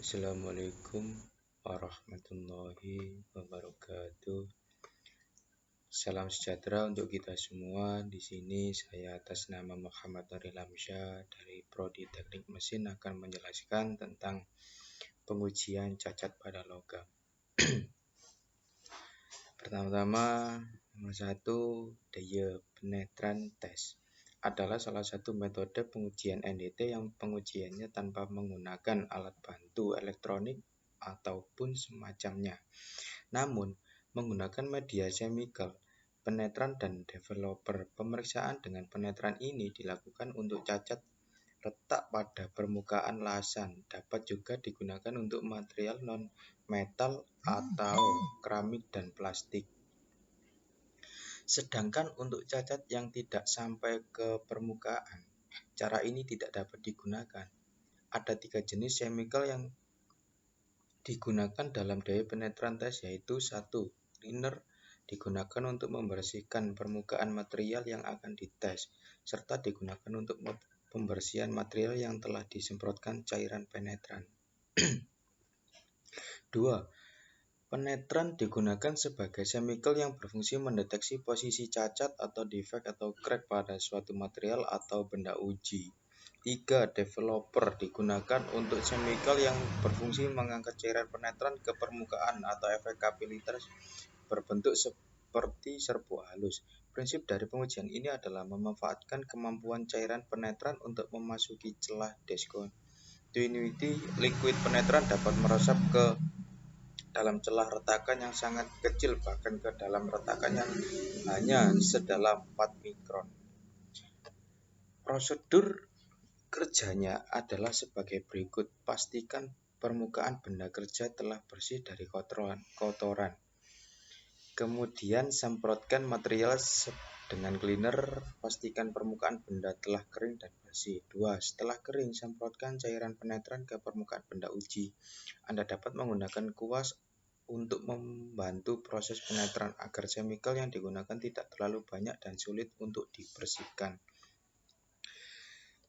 Assalamualaikum warahmatullahi wabarakatuh. Salam sejahtera untuk kita semua. Di sini saya atas nama Muhammad Nuril Hamsyah dari Prodi Teknik Mesin akan menjelaskan tentang pengujian cacat pada logam. Pertama-tama, nomor 1, daya penetran test adalah salah satu metode pengujian NDT yang pengujiannya tanpa menggunakan alat bantu elektronik ataupun semacamnya, namun menggunakan media chemical, penetran dan developer. Pemeriksaan dengan penetran ini dilakukan untuk cacat letak pada permukaan lasan. Dapat juga digunakan untuk material non-metal atau keramik dan plastik. Sedangkan untuk cacat yang tidak sampai ke permukaan, cara ini tidak dapat digunakan. Ada 3 jenis chemical yang digunakan dalam daya penetran tes, yaitu 1. Cleaner digunakan untuk membersihkan permukaan material yang akan dites, serta digunakan untuk pembersihan material yang telah disemprotkan cairan penetran. 2. Penetran digunakan sebagai chemical yang berfungsi mendeteksi posisi cacat atau defect atau crack pada suatu material atau benda uji. 3. Developer digunakan untuk chemical yang berfungsi mengangkat cairan penetran ke permukaan atau efek kapilitas berbentuk seperti serbu halus. Prinsip dari pengujian ini adalah memanfaatkan kemampuan cairan penetran untuk memasuki celah discontinuity. Liquid penetran dapat meresap ke dalam celah retakan yang sangat kecil, bahkan ke dalam retakan yang hanya sedalam 4 mikron. Prosedur kerjanya adalah sebagai berikut. Pastikan permukaan benda kerja telah bersih dari kotoran. Kemudian semprotkan material dengan cleaner. Pastikan permukaan benda telah kering dan bersih. 2. Setelah kering, semprotkan cairan penetran ke permukaan benda uji. Anda dapat menggunakan kuas untuk membantu proses penetran agar chemical yang digunakan tidak terlalu banyak dan sulit untuk dibersihkan.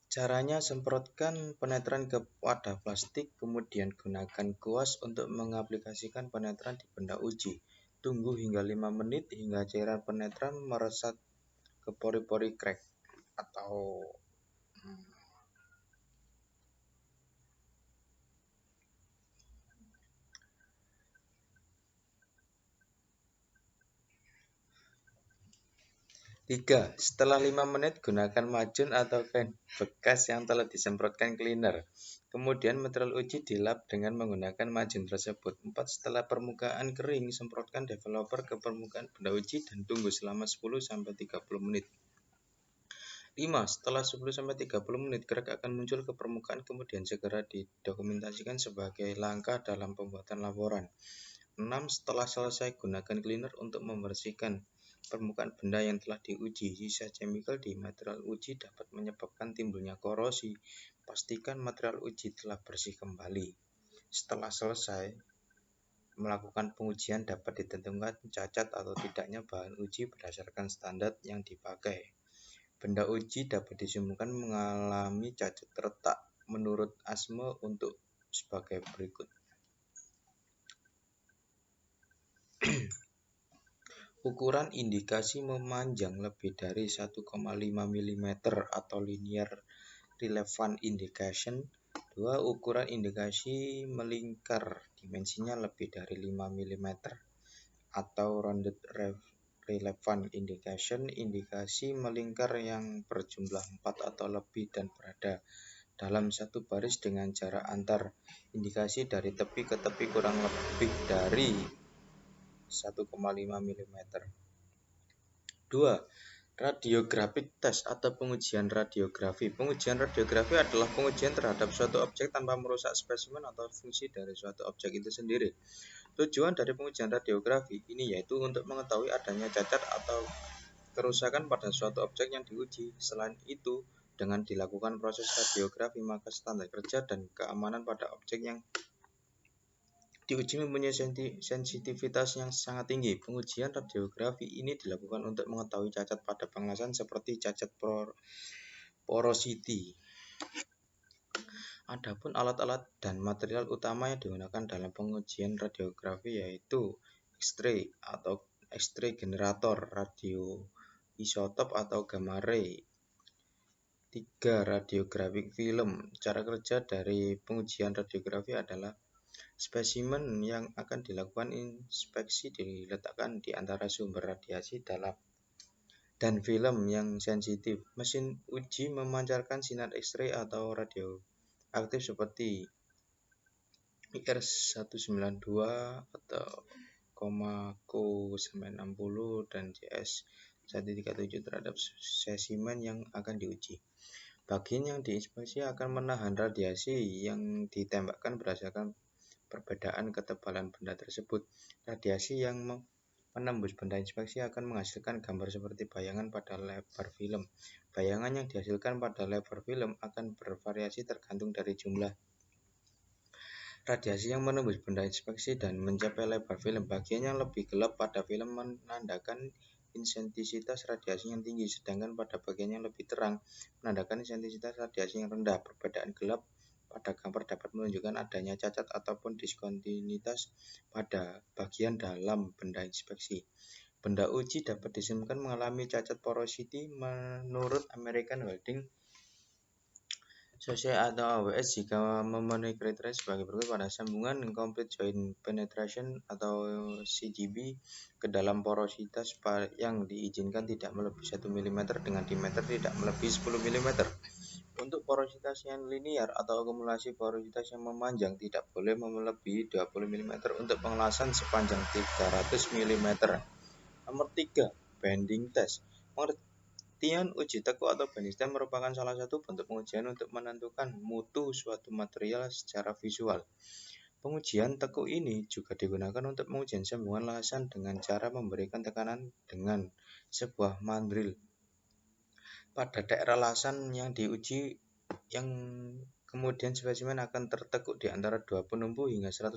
Caranya, semprotkan penetran ke wadah plastik, kemudian gunakan kuas untuk mengaplikasikan penetran di benda uji. Tunggu hingga 5 menit hingga cairan penetran meresap ke pori-pori crack atau 3. Setelah 5 menit, gunakan macun atau kain bekas yang telah disemprotkan cleaner. Kemudian material uji dilap dengan menggunakan macun tersebut. 4. Setelah permukaan kering, semprotkan developer ke permukaan benda uji dan tunggu selama 10-30 menit. 5. Setelah 10-30 menit, crack akan muncul ke permukaan, kemudian segera didokumentasikan sebagai langkah dalam pembuatan laporan. 6. Setelah selesai, gunakan cleaner untuk membersihkan permukaan benda yang telah diuji. Sisa chemical di material uji dapat menyebabkan timbulnya korosi. Pastikan material uji telah bersih kembali. Setelah selesai melakukan pengujian, dapat ditentukan cacat atau tidaknya bahan uji berdasarkan standar yang dipakai. Benda uji dapat disimpulkan mengalami cacat retak menurut ASME untuk sebagai berikut. Ukuran indikasi memanjang lebih dari 1,5 mm atau linear relevant indication. 2. Ukuran indikasi melingkar, dimensinya lebih dari 5 mm atau rounded relevant indication. Indikasi melingkar yang berjumlah 4 atau lebih dan berada dalam satu baris dengan jarak antar indikasi dari tepi ke tepi kurang lebih dari 1,5 mm. 2. Radiographic test atau pengujian radiografi. Pengujian radiografi adalah pengujian terhadap suatu objek tanpa merusak spesimen atau fungsi dari suatu objek itu sendiri. Tujuan dari pengujian radiografi ini yaitu untuk mengetahui adanya cacat atau kerusakan pada suatu objek yang diuji. Selain itu, dengan dilakukan proses radiografi, maka standar kerja dan keamanan pada objek yang diuji mempunyai sensitivitas yang sangat tinggi. Pengujian radiografi ini dilakukan untuk mengetahui cacat pada pengelasan seperti cacat porosity Adapun alat-alat dan material utama yang digunakan dalam pengujian radiografi yaitu X-ray atau X-ray generator, radioisotop atau gamma ray. 3. Radiographic film. Cara kerja dari pengujian radiografi adalah spesimen yang akan dilakukan inspeksi diletakkan di antara sumber radiasi dan film yang sensitif. Mesin uji memancarkan sinar X-ray atau radioaktif seperti IR192 atau Q960 dan JS137 terhadap spesimen yang akan diuji. Bagian yang diinspeksi akan menahan radiasi yang ditembakkan berdasarkan perbedaan ketebalan benda tersebut. Radiasi yang menembus benda inspeksi akan menghasilkan gambar seperti bayangan pada lebar film. Bayangan yang dihasilkan pada lebar film akan bervariasi tergantung dari jumlah radiasi yang menembus benda inspeksi dan mencapai lebar film. Bagian yang lebih gelap pada film menandakan intensitas radiasi yang tinggi, sedangkan pada bagian yang lebih terang menandakan intensitas radiasi yang rendah. Perbedaan gelap pada gambar dapat menunjukkan adanya cacat ataupun diskontinuitas pada bagian dalam benda inspeksi. Benda uji dapat disimpulkan mengalami cacat porosity menurut American Welding Society atau AWS jika memenuhi kriteria sebagai berikut pada sambungan Complete Joint Penetration atau CJP ke dalam porositas yang diizinkan tidak melebihi 1 mm dengan diameter tidak melebihi 10 mm. Untuk porositas yang linear atau akumulasi porositas yang memanjang tidak boleh melebihi 20 mm untuk pengelasan sepanjang 300 mm. Nomor 3. Bending Test. Pengertian uji tekuk atau bending test merupakan salah satu bentuk pengujian untuk menentukan mutu suatu material secara visual. Pengujian tekuk ini juga digunakan untuk pengujian sambungan lasan dengan cara memberikan tekanan dengan sebuah mandril pada daerah lasan yang diuji, yang kemudian spesimen akan tertekuk di antara dua penumpu hingga 180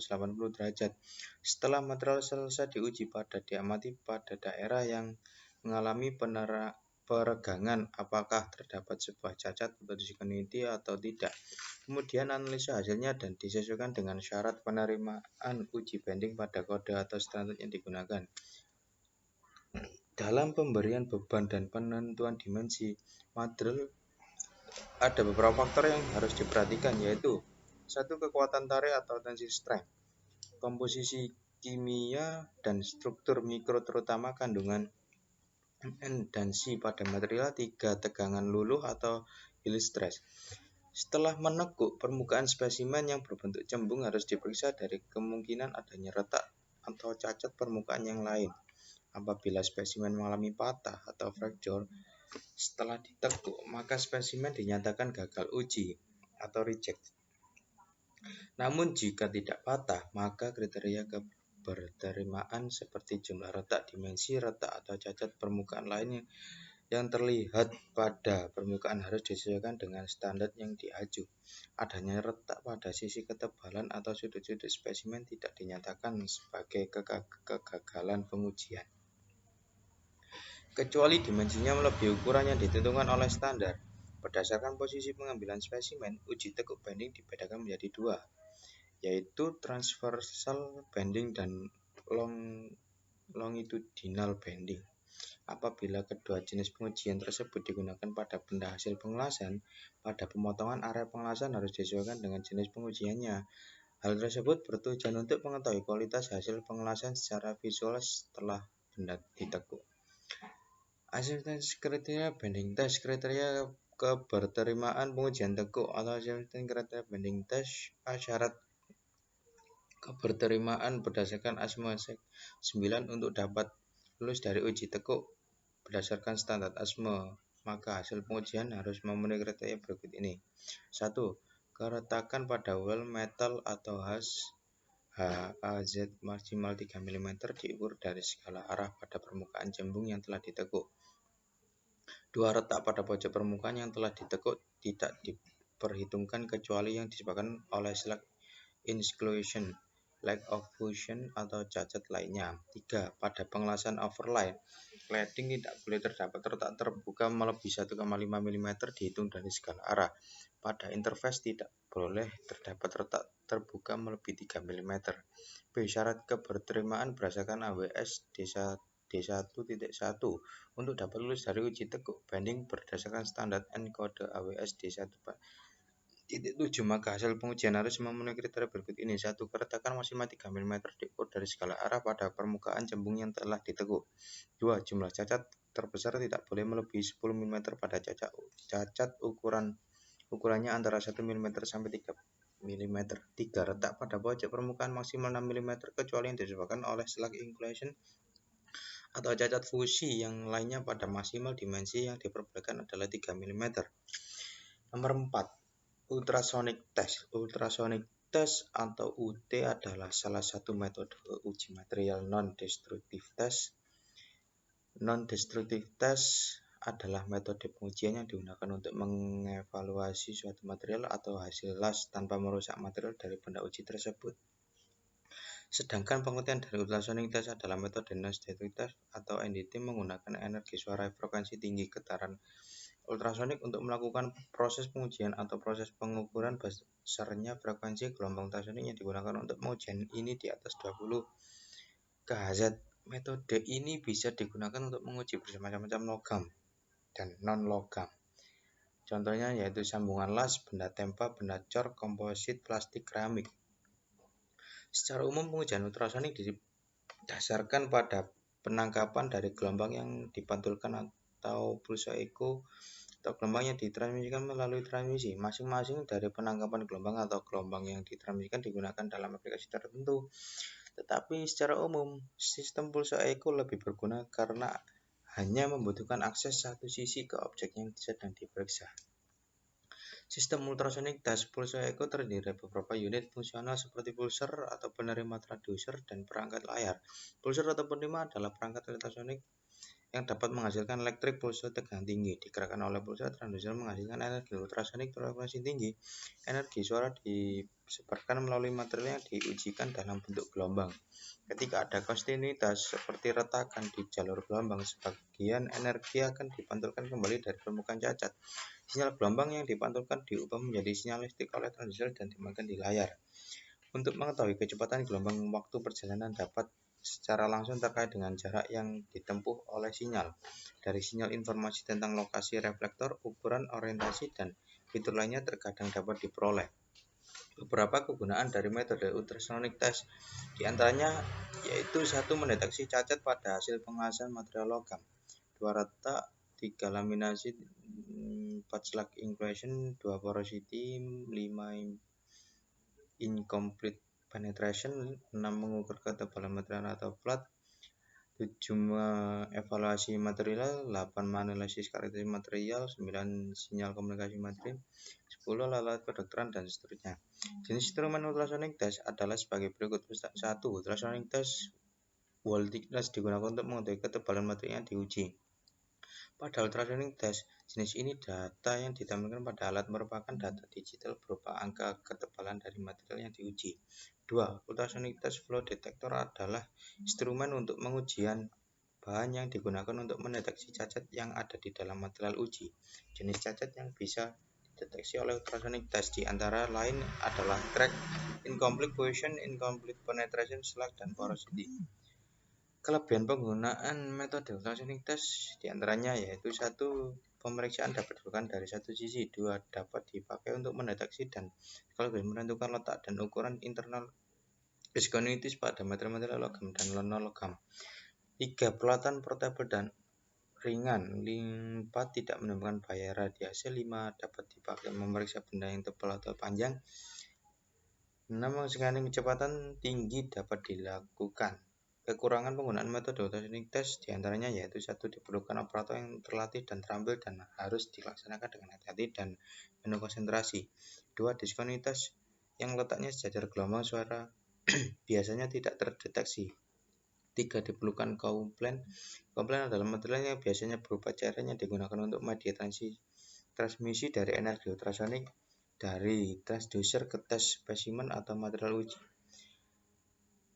derajat. Setelah material selesai diuji diamati pada daerah yang mengalami peregangan apakah terdapat sebuah cacat atau discontinuity atau tidak. Kemudian analisa hasilnya dan disesuaikan dengan syarat penerimaan uji bending pada kode atau standar yang digunakan. Dalam pemberian beban dan penentuan dimensi material ada beberapa faktor yang harus diperhatikan, yaitu 1. Kekuatan tarik atau tensile strength, komposisi kimia dan struktur mikro terutama kandungan N dan C pada material. 3. Tegangan luluh atau yield stress. Setelah menekuk, permukaan spesimen yang berbentuk cembung harus diperiksa dari kemungkinan adanya retak atau cacat permukaan yang lain. Apabila spesimen mengalami patah atau fracture setelah ditekuk, maka spesimen dinyatakan gagal uji atau reject. Namun jika tidak patah, maka kriteria keberterimaan seperti jumlah retak, dimensi retak atau cacat permukaan lain yang terlihat pada permukaan harus disesuaikan dengan standar yang diacu. Adanya retak pada sisi ketebalan atau sudut-sudut spesimen tidak dinyatakan sebagai kegagalan pengujian, kecuali dimensinya melebihi ukuran yang ditentukan oleh standar. Berdasarkan posisi pengambilan spesimen, uji tekuk bending dibedakan menjadi dua, yaitu transversal bending dan longitudinal bending. Apabila kedua jenis pengujian tersebut digunakan pada benda hasil pengelasan, pada pemotongan area pengelasan harus disesuaikan dengan jenis pengujiannya. Hal tersebut bertujuan untuk mengetahui kualitas hasil pengelasan secara visual setelah benda ditekuk. Acceptance kriteria bending test. Kriteria keberterimaan pengujian tekuk atau acceptance kriteria bending test. Syarat keberterimaan berdasarkan ASME 9 untuk dapat lulus dari uji tekuk berdasarkan standar ASME, maka hasil pengujian harus memenuhi kriteria berikut ini. 1. Keretakan pada well metal atau HAZ maksimal 3 mm diukur dari segala arah pada permukaan cembung yang telah ditekuk. 2. Retak pada pojok permukaan yang telah ditekuk tidak diperhitungkan kecuali yang disebabkan oleh slack inclusion, lack of fusion atau cacat lainnya. 3. Pada pengelasan overlay, cladding tidak boleh terdapat retak terbuka melebihi 1,5 mm dihitung dari segala arah. Pada interface tidak boleh terdapat retak terbuka melebihi 3 mm. B. Syarat keberterimaan berdasarkan AWS D1.1 untuk dapat lulus dari uji tekuk banding berdasarkan standar N kode AWS D1.7, maka hasil pengujian harus memenuhi kriteria berikut ini. 1. Keretakan maksimal 3 mm diukur dari segala arah pada permukaan cembung yang telah ditekuk. 2. Jumlah cacat terbesar tidak boleh melebihi 10 mm pada cacat ukurannya antara 1 mm sampai 3 mm. 3. Retak pada pojok permukaan maksimal 6 mm kecuali yang disebabkan oleh slack inclusion atau cacat fusi yang lainnya. Pada maksimal dimensi yang diperbolehkan adalah 3 mm. Nomor 4. Ultrasonic test. Ultrasonic test atau UT adalah salah satu metode uji material non-destructive test. Non-destructive test adalah metode pengujian yang digunakan untuk mengevaluasi suatu material atau hasil las tanpa merusak material dari benda uji tersebut. Sedangkan pengertian dari ultrasonic test adalah metode non-destructive test atau NDT menggunakan energi suara frekuensi tinggi getaran ultrasonik untuk melakukan proses pengujian atau proses pengukuran besarnya frekuensi gelombang ultrasonik yang digunakan untuk pengujian ini di atas 20 kHz. Metode ini bisa digunakan untuk menguji bermacam-macam logam dan non-logam. Contohnya yaitu sambungan las, benda tempa, benda cor, komposit, plastik, keramik. Secara umum pengujian ultrasonik didasarkan pada penangkapan dari gelombang yang dipantulkan atau pulsa echo atau gelombang yang ditransmisikan melalui transmisi. Masing-masing dari penangkapan gelombang atau gelombang yang ditransmisikan digunakan dalam aplikasi tertentu. Tetapi secara umum, sistem pulsa echo lebih berguna karena hanya membutuhkan akses satu sisi ke objek yang sedang diperiksa. Sistem ultrasonic test pulsa echo terdiri dari beberapa unit fungsional seperti pulser atau penerima transducer dan perangkat layar. Pulser atau penerima adalah perangkat ultrasonik yang dapat menghasilkan elektrik pulsa tegangan tinggi. Digerakkan oleh pulsa, transducer menghasilkan energi ultrasonik frekuensi tinggi. Energi suara disebarkan melalui material yang diujikan dalam bentuk gelombang. Ketika ada kontinuitas seperti retakan di jalur gelombang, sebagian energi akan dipantulkan kembali dari permukaan cacat. Sinyal gelombang yang dipantulkan diubah menjadi sinyal listrik oleh transducer dan dimainkan di layar. Untuk mengetahui kecepatan gelombang, waktu perjalanan dapat secara langsung terkait dengan jarak yang ditempuh oleh sinyal. Dari sinyal, informasi tentang lokasi reflektor, ukuran, orientasi, dan fitur lainnya terkadang dapat diperoleh. Beberapa kegunaan dari metode ultrasonic test diantaranya yaitu 1. Mendeteksi cacat pada hasil pengasahan material logam. 2. Retak. 3. Laminasi. 4. Slack inclusion. 2. Porosity. 5. Incomplete penetration. 6. Mengukur ketebalan material atau flat. 7. Evaluasi material. 8. Menganalisis karakteristik material. 9. Sinyal komunikasi material. 10. Alat kedokteran dan seterusnya. Jenis instrumen ultrasonic test adalah sebagai berikut. 1. Ultrasonic test wall thickness digunakan untuk mengetahui ketebalan material yang diuji. Pada ultrasonic test jenis ini, data yang ditampilkan pada alat merupakan data digital berupa angka ketebalan dari material yang diuji. 2. Ultrasonic test flow detector adalah instrumen untuk pengujian bahan yang digunakan untuk mendeteksi cacat yang ada di dalam material uji. Jenis cacat yang bisa dideteksi oleh ultrasonic test di antara lain adalah crack, incomplete fusion, incomplete penetration, slack, dan porosity. Kelebihan penggunaan metode ultrasonic test diantaranya yaitu 1. Pemeriksaan dapat dilakukan dari satu sisi. 2. Dapat dipakai untuk mendeteksi dan sekaligus menentukan letak dan ukuran internal discontinuities pada material logam dan non-logam. 3. Peralatan portable dan ringan. 4. Tidak menimbulkan bahaya radiasi. 5. Dapat dipakai memeriksa benda yang tebal atau panjang. 6. Scanning kecepatan tinggi dapat dilakukan. Kekurangan penggunaan metode ultrasonic test diantaranya yaitu 1. Diperlukan operator yang terlatih dan terampil dan harus dilaksanakan dengan hati-hati dan penuh konsentrasi. 2. Diskontinuitas yang letaknya sejajar gelombang suara biasanya tidak terdeteksi. 3. Diperlukan komplain. Komplain adalah material yang biasanya berupa cairan yang digunakan untuk media transmisi dari energi ultrasonik dari transducer ke tes spesimen atau material uji.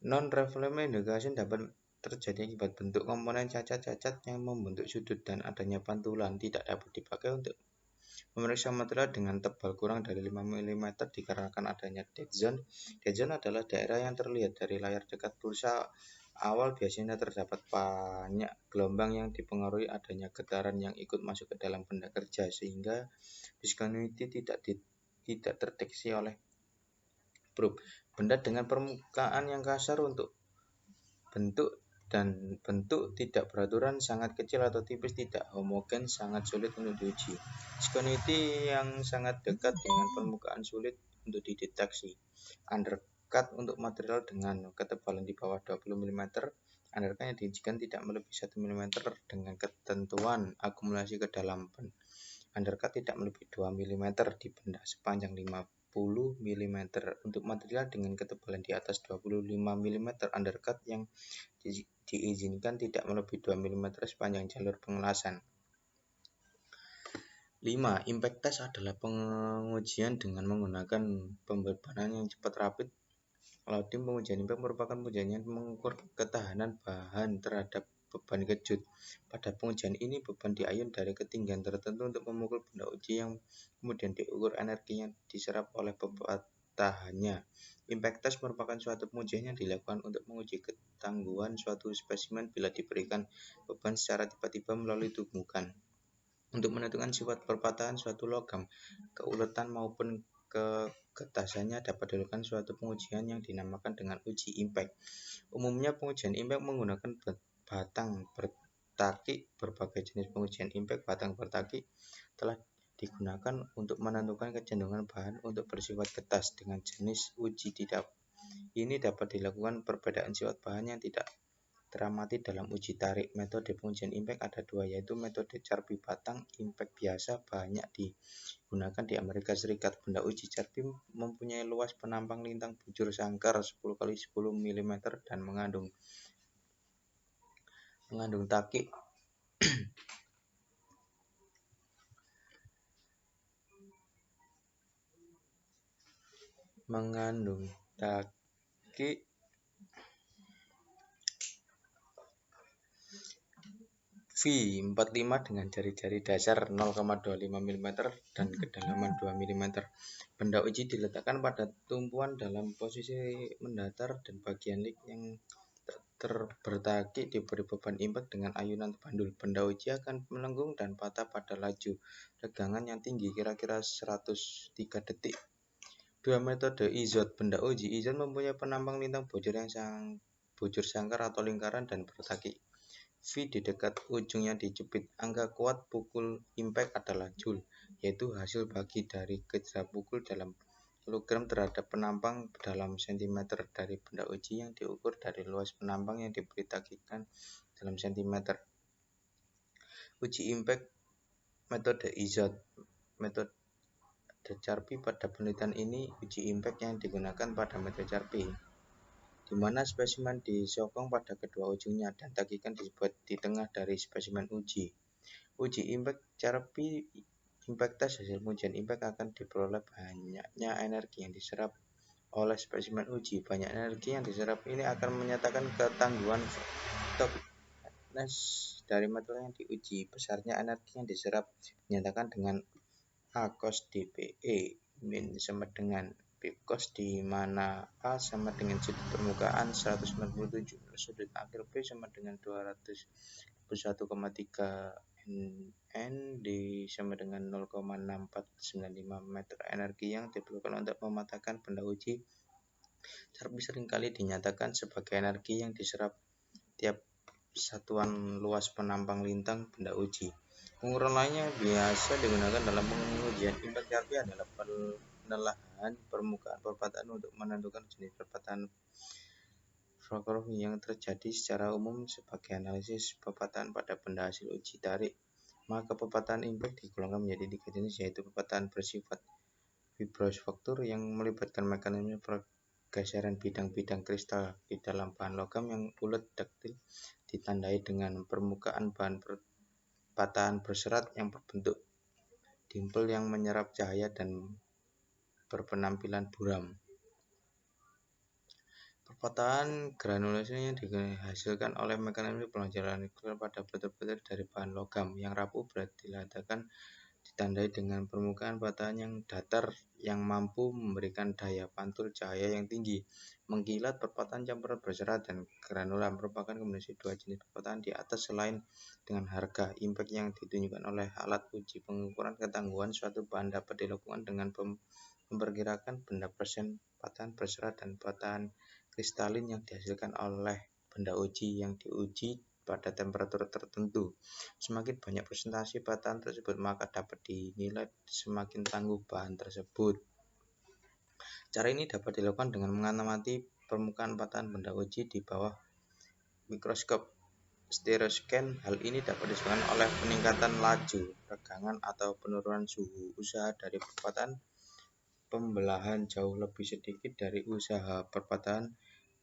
Non-reflective indication dapat terjadi akibat bentuk komponen cacat-cacat yang membentuk sudut dan adanya pantulan tidak dapat dipakai untuk memeriksa material dengan tebal kurang dari 5 mm dikarenakan adanya dead zone. Dead zone adalah daerah yang terlihat dari layar dekat pulsa awal. Biasanya terdapat banyak gelombang yang dipengaruhi adanya getaran yang ikut masuk ke dalam benda kerja sehingga discontinuity tidak terdeteksi oleh probe. Benda dengan permukaan yang kasar untuk bentuk tidak beraturan, sangat kecil atau tipis, tidak homogen, sangat sulit untuk diuji. Discontinuity yang sangat dekat dengan permukaan sulit untuk dideteksi. Undercut untuk material dengan ketebalan di bawah 20 mm. Undercut yang diizinkan tidak melebihi 1 mm dengan ketentuan akumulasi ke dalam benda. Undercut tidak melebihi 2 mm di benda sepanjang 50 mm. Untuk material dengan ketebalan di atas 25 mm, undercut yang diizinkan tidak melebihi 2 mm sepanjang jalur pengelasan. 5. Impact test adalah pengujian dengan menggunakan pembebanan yang cepat rapid. Loading pengujian impact merupakan pengujian yang mengukur ketahanan bahan terhadap beban kejut. Pada pengujian ini, beban diayun dari ketinggian tertentu untuk memukul benda uji yang kemudian diukur energi yang diserap oleh patahannya. Impact test merupakan suatu pengujian yang dilakukan untuk menguji ketangguhan suatu spesimen bila diberikan beban secara tiba-tiba melalui tumbukan. Untuk menentukan sifat perpatahan suatu logam, keuletan maupun kegetasannya dapat dilakukan suatu pengujian yang dinamakan dengan uji impact. Umumnya pengujian impact menggunakan batang bertaki. Berbagai jenis pengujian impact batang bertaki telah digunakan untuk menentukan kecenderungan bahan untuk bersifat getas. Dengan jenis uji ini dapat dilakukan perbedaan sifat bahan yang tidak teramati dalam uji tarik. Metode pengujian impact ada dua, yaitu metode carpi batang impact biasa banyak digunakan di Amerika Serikat. Benda uji carpi mempunyai luas penampang lintang bujur sangkar 10 x 10 mm dan mengandung taki V45 dengan jari-jari dasar 0,25 mm dan kedalaman 2 mm. Benda uji diletakkan pada tumpuan dalam posisi mendatar dan bagian leg yang bertaki diberi beban impact dengan ayunan bandul. Benda uji akan melengkung dan patah pada laju regangan yang tinggi kira-kira 103 detik. Dua metode izot. Benda uji izot mempunyai penampang lintang bujur sangkar atau lingkaran dan bertaki. V di dekat ujung yang dijepit. Angka kuat pukul impact adalah joule, yaitu hasil bagi dari gejala pukul dalam kilogram terhadap penampang dalam sentimeter dari benda uji yang diukur dari luas penampang yang diberi takikan dalam sentimeter. Uji impact metode izot. Metode carpi. Pada penelitian ini, uji impact yang digunakan pada metode carpi, di mana spesimen disokong pada kedua ujungnya dan takikan dibuat di tengah dari spesimen uji. Uji impact carpi impact test. Hasil pengujian impact akan diperoleh banyaknya energi yang diserap oleh spesimen uji. Banyak energi yang diserap ini akan menyatakan ketangguhan toughness dari material yang diuji. Besarnya energi yang diserap dinyatakan dengan A cos dPe min sama dengan B cos, di mana A sama dengan sudut permukaan 197, sudut akhir B sama dengan 221,3 N, D sama dengan 0,6495 meter. Energi yang diperlukan untuk mematahkan benda uji carpi seringkali dinyatakan sebagai energi yang diserap tiap satuan luas penampang lintang benda uji. Pengukuran lainnya biasa digunakan dalam pengujian impact carpi adalah penelahan permukaan perpatahan untuk menentukan jenis perpatahan fracture yang terjadi secara umum. Sebagai analisis perpatahan pada benda hasil uji tarik, maka perpatahan impact digolongkan menjadi tiga jenis, yaitu perpatahan bersifat fibrous fracture yang melibatkan mekanisme pergeseran bidang-bidang kristal di dalam bahan logam yang ulet daktil, ditandai dengan permukaan bahan perpatahan berserat yang berbentuk dimple yang menyerap cahaya dan berpenampilan buram. Perpatahan granulasinya dihasilkan oleh mekanisme pelonjaran nuklir pada butir-butir dari bahan logam yang rapuh berat ditandai dengan permukaan patahan yang datar yang mampu memberikan daya pantul cahaya yang tinggi. Mengkilat perpatahan campuran berserat dan granula merupakan kombinasi dua jenis perpatahan di atas selain dengan harga impact yang ditunjukkan oleh alat uji pengukuran ketangguhan suatu bahan dapat dilakukan dengan memperkirakan benda persen patahan berserat dan patahan kristalin yang dihasilkan oleh benda uji yang diuji pada temperatur tertentu. Semakin banyak presentasi patahan tersebut, maka dapat dinilai semakin tangguh bahan tersebut. Cara ini dapat dilakukan dengan mengamati permukaan patahan benda uji di bawah mikroskop stereoscan. Hal ini dapat disebabkan oleh peningkatan laju regangan atau penurunan suhu usaha dari perpatahan. Pembelahan jauh lebih sedikit dari usaha perpatahan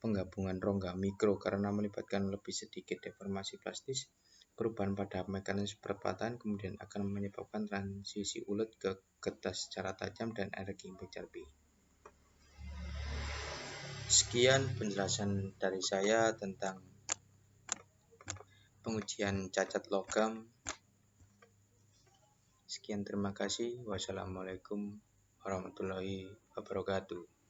penggabungan rongga mikro karena melibatkan lebih sedikit deformasi plastis. Perubahan pada mekanisme perpatahan kemudian akan menyebabkan transisi ulet ke getas secara tajam dan energi impact lebih. Sekian penjelasan dari saya tentang pengujian cacat logam. Sekian, terima kasih. Wassalamualaikum warahmatullahi wabarakatuh.